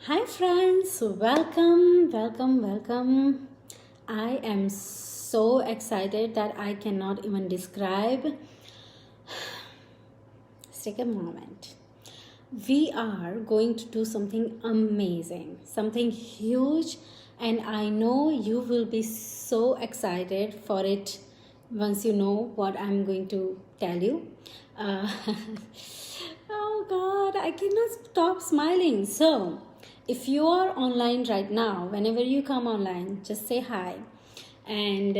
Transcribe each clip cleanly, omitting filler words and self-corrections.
Hi friends, welcome. I am so excited that I cannot even describe. Let's take a moment. We are going to do something amazing, something huge, and I know you will be so excited for it once you know what I'm going to tell you. Uh, oh God, I cannot stop smiling. So, if you are online right now, whenever you come online, just say hi. And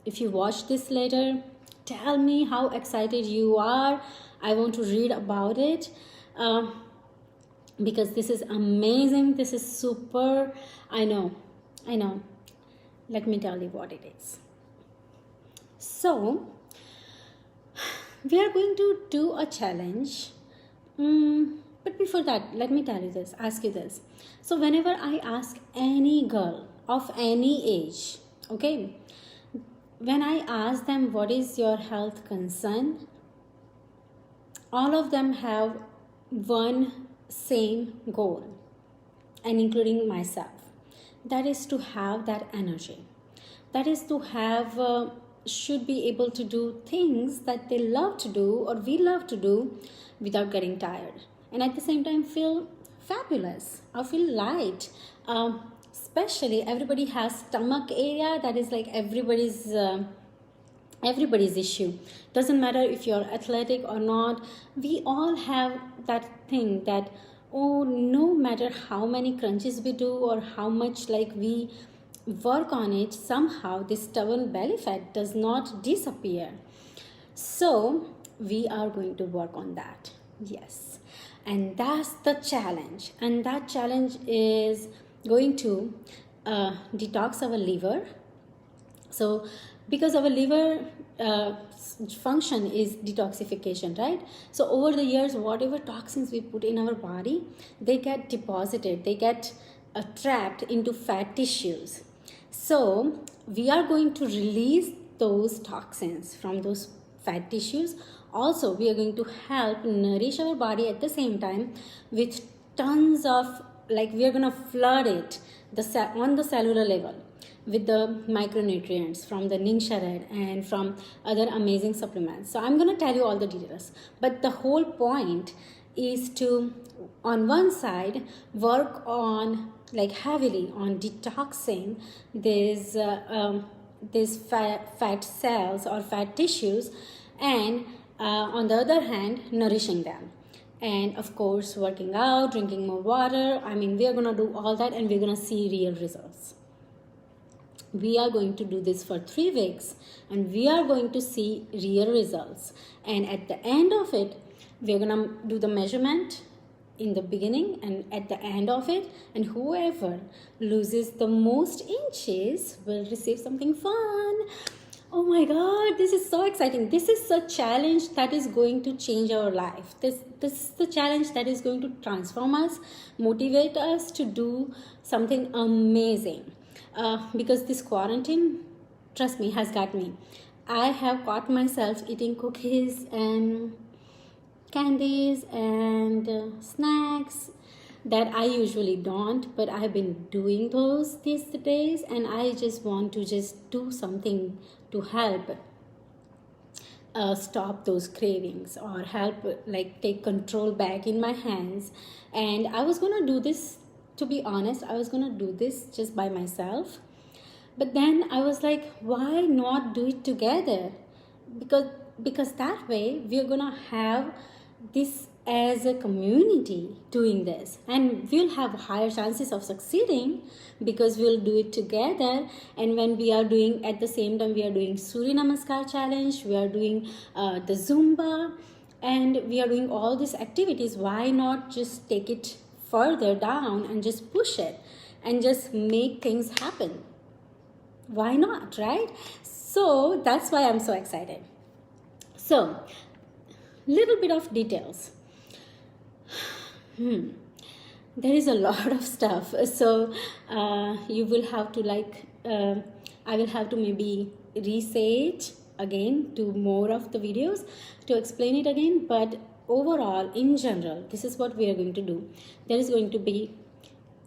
if you watch this later, tell me how excited you are. I want to read about it. Um, because this is amazing, this is super. I know. Let me tell you what it is. So we are going to do a challenge. But before that, let me tell you this, ask you this. So whenever I ask any girl of any age, okay, when I ask them what is your health concern, all of them have one same goal, and including myself, that is to have that energy, that is to have should be able to do things that they love to do or we love to do without getting tired, and at the same time feel fabulous or feel light. Especially everybody has stomach area, that is like everybody's issue. Doesn't matter if you're athletic or not, we all have that thing that, oh, no matter how many crunches we do or how much like we work on it, somehow this stubborn belly fat does not disappear. So we are going to work on that. Yes, and that's the challenge, and that challenge is going to detox our liver. So because our liver function is detoxification, right? So over the years, whatever toxins we put in our body, they get deposited, they get trapped into fat tissues. So we are going to release those toxins from those fat tissues. Also, we are going to help nourish our body at the same time with tons of, like, we are going to flood it on the cellular level with the micronutrients from the Ningxia Red and from other amazing supplements. So I'm going to tell you all the details. But the whole point is to, on one side, work on like heavily on detoxing these fat cells or fat tissues, and on the other hand, nourishing them. And of course, working out, drinking more water. I mean, we are going to do all that and we're going to see real results. We are going to do this for 3 weeks and we are going to see real results. And at the end of it, we're going to do the measurement in the beginning and at the end of it, and whoever loses the most inches will receive something fun. Oh my God, this is so exciting. This is a challenge that is going to change our life. This is the challenge that is going to transform us, motivate us to do something amazing. Because this quarantine, trust me, has got me. I have caught myself eating cookies and candies and snacks that I usually don't, but I've been doing those these days, and I just want to just do something to help stop those cravings or help like take control back in my hands. And I was gonna do this, to be honest, I was gonna do this just by myself, but then I was like, why not do it together? Because that way we're gonna have this as a community doing this, and we'll have higher chances of succeeding because we'll do it together. And when we are doing at the same time, we are doing Surya Namaskar challenge, we are doing the Zumba, and we are doing all these activities. Why not just take it further down and just push it and just make things happen? Why not, right? So that's why I'm so excited. So little bit of details. There is a lot of stuff, so you will have to I will have to maybe re-say it again to more of the videos to explain it again. But overall, in general, this is what we are going to do. There is going to be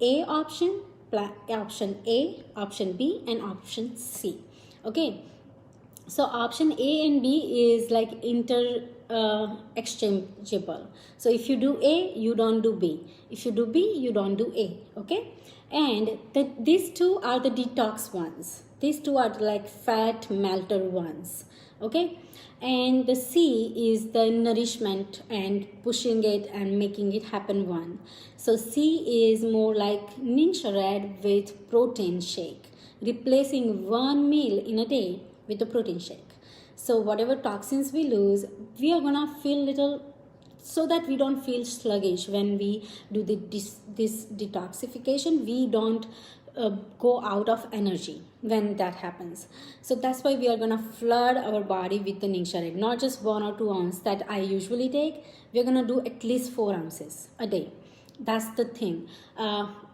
A option, option A, option B, and option C. Okay, so option A and B is like exchangeable. So if you do A, you don't do B. If you do B, you don't do A. Okay, and these two are the detox ones. These two are like fat melter ones. Okay, and the C is the nourishment and pushing it and making it happen one. So C is more like Ningxia Red with protein shake, replacing one meal in a day with a protein shake. So whatever toxins we lose, we are gonna feel little, so that we don't feel sluggish when we do this detoxification. We don't go out of energy when that happens. So that's why we are gonna flood our body with the Ningxia Red, not just 1 or 2 ounces that I usually take. We're gonna do at least 4 ounces a day. That's the thing,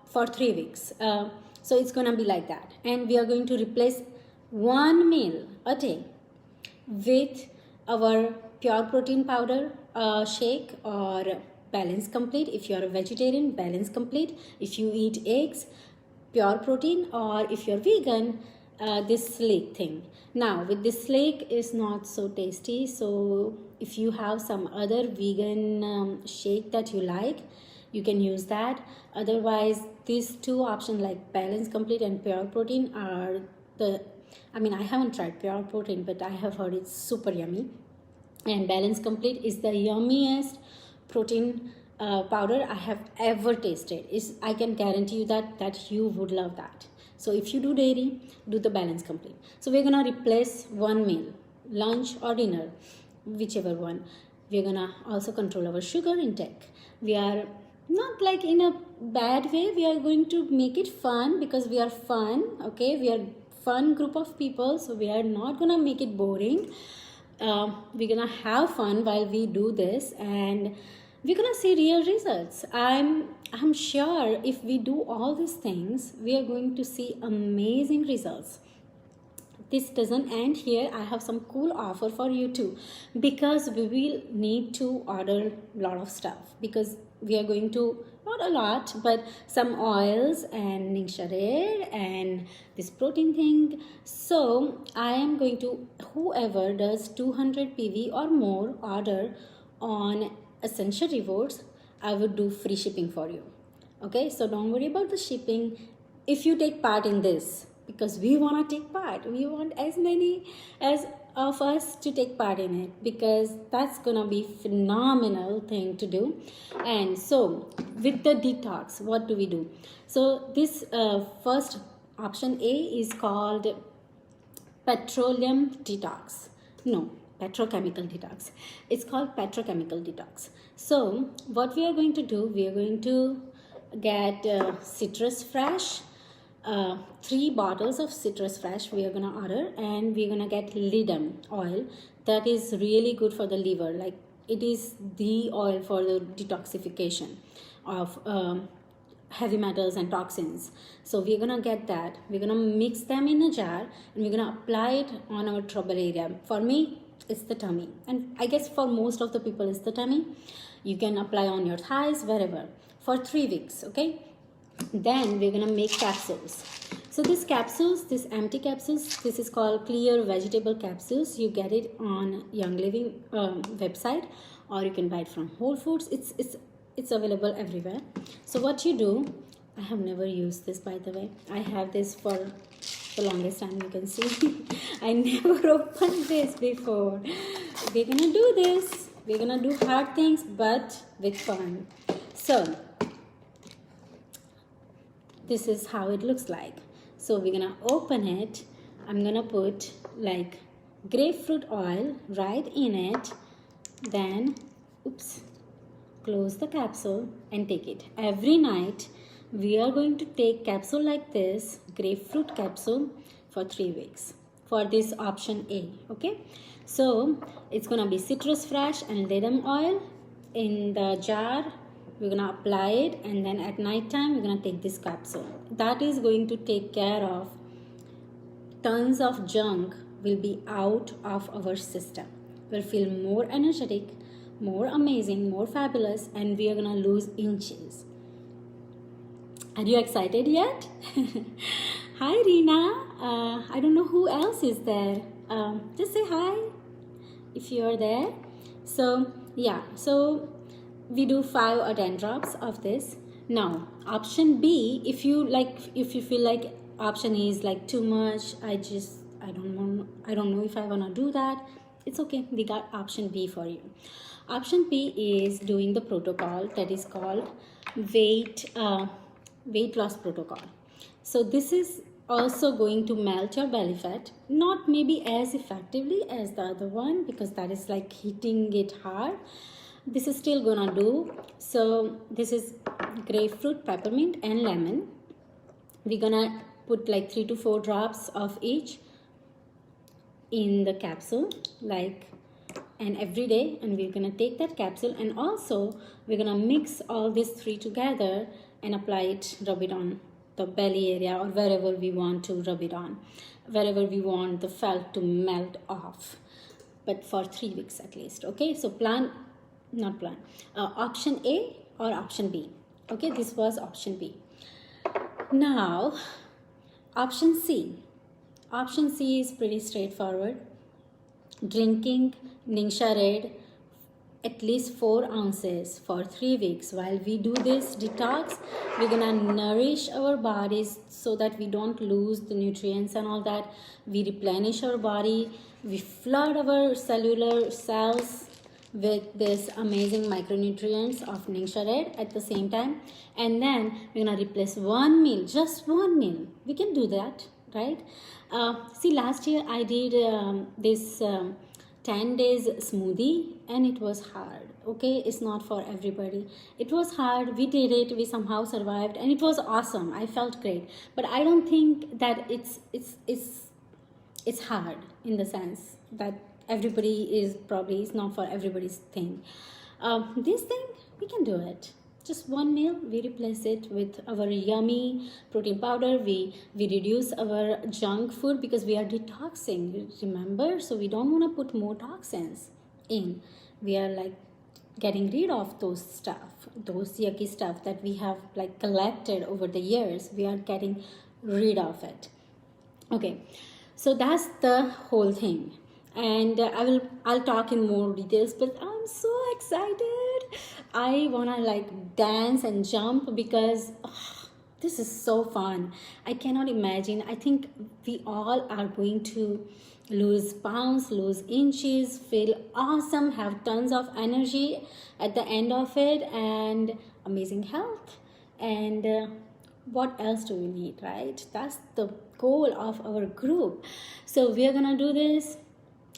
for 3 weeks. So it's gonna be like that, and we are going to replace one meal a day with our pure protein powder shake, or Balance Complete. If you are a vegetarian, Balance Complete. If you eat eggs, pure protein. Or if you're vegan, this Slake thing. Now with this Slake is not so tasty, so if you have some other vegan shake that you like, you can use that. Otherwise, these two options like Balance Complete and pure protein are the, I mean, I haven't tried pure protein, but I have heard it's super yummy. And Balance Complete is the yummiest protein powder I have ever tasted. I can guarantee you that you would love that. So if you do dairy, do the Balance Complete. So we're gonna replace one meal, lunch or dinner, whichever one. We're gonna also control our sugar intake. We are not like in a bad way. We are going to make it fun, because we are fun. Okay, we are fun group of people, so we are not gonna make it boring. We're gonna have fun while we do this, and we're gonna see real results. I'm sure if we do all these things, we are going to see amazing results. This doesn't end here. I have some cool offer for you too, because we will need to order a lot of stuff, because we are going to, not a lot, but some oils and Ningxia Red and this protein thing. So I am going to, whoever does 200 PV or more order on Essential Rewards, I would do free shipping for you. Okay, so don't worry about the shipping if you take part in this, because we want to take part. We want as many as of us to take part in it, because that's gonna be phenomenal thing to do. And so with the detox, what do we do? So this first option A is called petroleum detox. No, petrochemical detox. It's called petrochemical detox. So what we are going to do, we are going to get Citrus Fresh, 3 bottles of Citrus Fresh we are gonna order, and we're gonna get Lidum oil. That is really good for the liver. Like, it is the oil for the detoxification of heavy metals and toxins. So we're gonna get that. We're gonna mix them in a jar, and we're gonna apply it on our trouble area. For me, it's the tummy, and I guess for most of the people it's the tummy. You can apply on your thighs, wherever, for 3 weeks. Okay, then we're gonna make capsules. So these capsules, these empty capsules, this is called clear vegetable capsules. You get it on Young Living website, or you can buy it from Whole Foods. It's available everywhere. So what you do, I have never used this, by the way. I have this for the longest time, you can see. I never opened this before. We're gonna do this. We're gonna do hard things, but with fun. So this is how it looks like. So we're gonna open it. I'm gonna put like grapefruit oil right in it. Then, oops, close the capsule and take it. Every night we are going to take capsule like this, grapefruit capsule, for 3 weeks for this option A. Okay, so it's gonna be Citrus Fresh and Lidum oil in the jar. We're gonna apply it, and then at night time we're gonna take this capsule. That is going to take care of tons of junk will be out of our system. We'll feel more energetic, more amazing, more fabulous, and we are gonna lose inches. Are you excited yet? Hi, Reena. I don't know who else is there. Just say hi if you're there. So, yeah, so we do 5 or 10 drops of this. Now, option B, if you feel like option A is like too much, I don't know if I want to do that. It's okay. We got option B for you. Option B is doing the protocol that is called weight loss protocol. So this is also going to melt your belly fat, not maybe as effectively as the other one because that is like hitting it hard. This is still gonna do. So this is grapefruit, peppermint and lemon. We're gonna put like 3 to 4 drops of each in the capsule, like, and every day, and we're gonna take that capsule and also we're gonna mix all these 3 together and apply it, rub it on the belly area or wherever we want to rub it on, wherever we want the fat to melt off, but for 3 weeks at least. Okay, so option A or option B. Okay, this was option B. Now option C. Option C is pretty straightforward. Drinking Ningxia Red at least 4 ounces for 3 weeks. While we do this detox, we're gonna nourish our bodies so that we don't lose the nutrients and all that. We replenish our body, we flood our cellular cells with this amazing micronutrients of Ningxia Red at the same time, and then we're gonna replace one meal, just one meal. We can do that, right? See, last year I did this 10 days smoothie and it was hard. Okay, it's not for everybody. It was hard. We did it. We somehow survived and it was awesome. I felt great. But I don't think that it's hard in the sense that everybody is not for everybody's thing. This thing, we can do it. Just one meal, we replace it with our yummy protein powder. We reduce our junk food because we are detoxing, remember? So we don't want to put more toxins in. We are like getting rid of those yucky stuff that we have like collected over the years. We are getting rid of it. Okay, so that's the whole thing. And I'll talk in more details, but I'm so excited. I wanna like dance and jump because this is so fun. I cannot imagine. I think we all are going to lose pounds, lose inches, feel awesome, have tons of energy at the end of it, and amazing health. And what else do we need, right? That's the goal of our group. So we are gonna do this.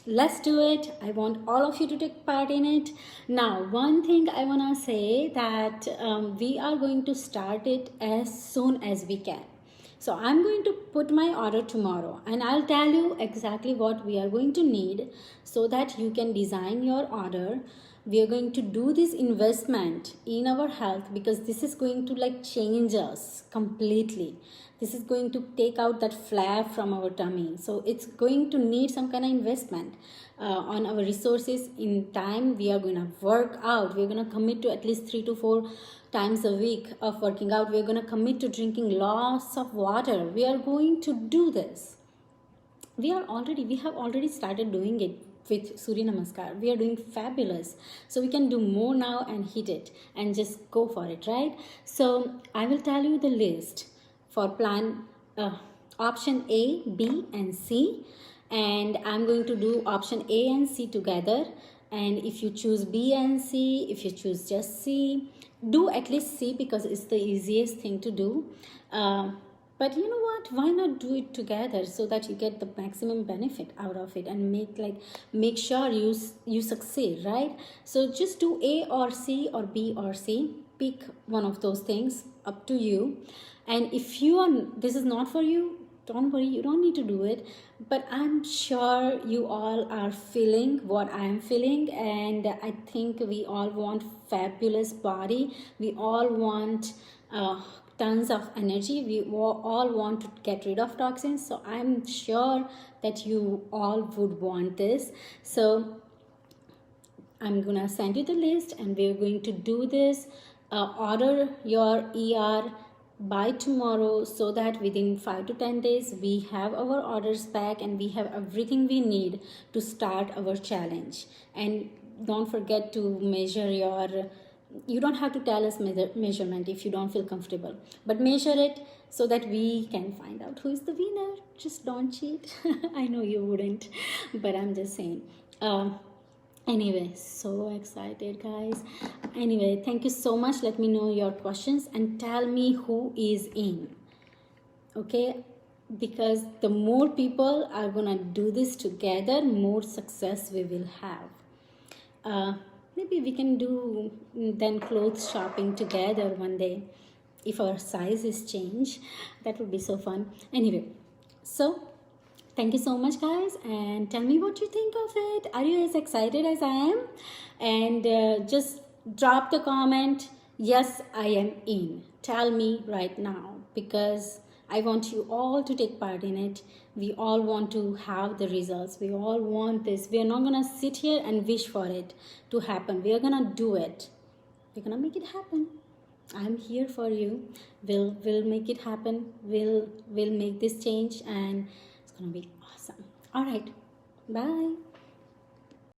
Let's do it. I want all of you to take part in it. Now, one thing I want to say that we are going to start it as soon as we can. So I'm going to put my order tomorrow and I'll tell you exactly what we are going to need so that you can design your order. We are going to do this investment in our health because this is going to like change us completely. This is going to take out that flab from our tummy. So it's going to need some kind of investment on our resources in time. We are going to work out. We're going to commit to at least 3 to 4 times a week of working out. We're going to commit to drinking lots of water. We are going to do this. We have already started doing it with Surya Namaskar. We are doing fabulous. So we can do more now and hit it and just go for it, right? So I will tell you the list for plan option A, B and C, and I'm going to do option A and C together. And if you choose B and C, if you choose just C, do at least C because it's the easiest thing to do. But you know what, why not do it together so that you get the maximum benefit out of it and make sure you succeed, right? So just do A or C or B or C. Pick one of those things, up to you. And if this is not for you, don't worry, you don't need to do it. But I'm sure you all are feeling what I'm feeling, and I think we all want fabulous body. We all want tons of energy. We all want to get rid of toxins. So I'm sure that you all would want this. So I'm gonna send you the list and we're going to do this. Order your ER by tomorrow, so that within 5 to 10 days we have our orders back and we have everything we need to start our challenge. And don't forget to measure your, you don't have to tell us measurement if you don't feel comfortable, but measure it so that we can find out who is the winner. Just don't cheat. I know you wouldn't, but I'm just saying. Anyway, so excited, guys. Anyway, thank you so much. Let me know your questions and tell me who is in. Okay, because the more people are gonna do this together, more success we will have. Maybe we can do then clothes shopping together one day if our sizes change. That would be so fun. Anyway, so thank you so much, guys, and tell me what you think of it. Are you as excited as I am? And just drop the comment, yes, I am in. Tell me right now, because I want you all to take part in it. We all want to have the results. We all want this. We are not gonna sit here and wish for it to happen. We are gonna do it. We're gonna make it happen. I'm here for you. We'll make it happen. We'll make this change, and it's gonna be awesome. All right, bye.